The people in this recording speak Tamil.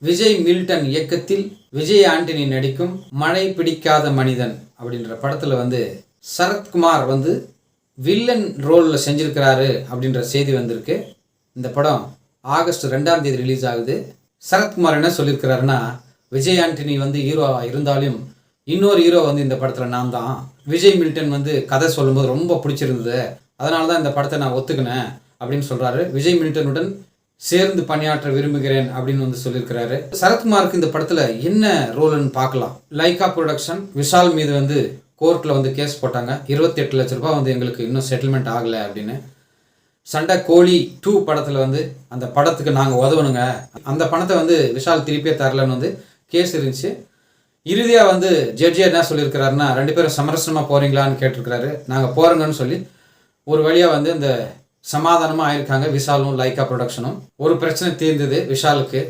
விஜய் மில்டன் இயக்கத்தில் விஜய் ஆண்டனி நடிக்கும் மழை பிடிக்காத மனிதன் அப்படின்ற படத்தில் சரத்குமார் வில்லன் ரோலில் செஞ்சிருக்கிறாரு அப்படின்ற செய்தி வந்திருக்கு. இந்த படம் ஆகஸ்ட் 2ஆம் தேதி ரிலீஸ் ஆகுது. சரத்குமார் என்ன சொல்லியிருக்கிறாருன்னா, விஜய் ஆண்டனி ஹீரோ இருந்தாலும் இன்னொரு ஹீரோ இந்த படத்தில் நான் தான். விஜய் மில்டன் கதை சொல்லும்போது ரொம்ப பிடிச்சிருந்தது, அதனால தான் இந்த படத்தை நான் ஒத்துக்கினேன் அப்படின்னு சொல்கிறாரு. விஜய் மில்டனுடன் சேர்ந்து பணியாற்ற விரும்புகிறேன் அப்படின்னு சொல்லியிருக்கிறாரு. சரத்குமாருக்கு இந்த படத்தில் என்ன ரோல்னு பார்க்கலாம். லைகா ப்ரொடக்ஷன் விஷால் மீது கோர்ட்டில் கேஸ் போட்டாங்க. 28 லட்ச ரூபாய் எங்களுக்கு இன்னும் செட்டில்மெண்ட் ஆகலை அப்படின்னு. சண்டை கோழி 2 படத்தில் அந்த படத்துக்கு நாங்கள் உதவணுங்க, அந்த பணத்தை விஷால் திருப்பியே தரலன்னு கேஸ் இருந்துச்சு. இறுதியாக ஜட்ஜியாக என்ன சொல்லியிருக்கிறாருன்னா, 2 பேரும் சமரசமாக போகிறீங்களான்னு கேட்டிருக்கிறாரு. நாங்கள் போகிறோங்கன்னு சொல்லி ஒரு வழியாக இந்த சமாதானமாக ஆயிருக்காங்க விஷாலும் லைகா ப்ரொடக்ஷனும். ஒரு பிரச்சனை தீர்ந்தது விஷாலுக்கு.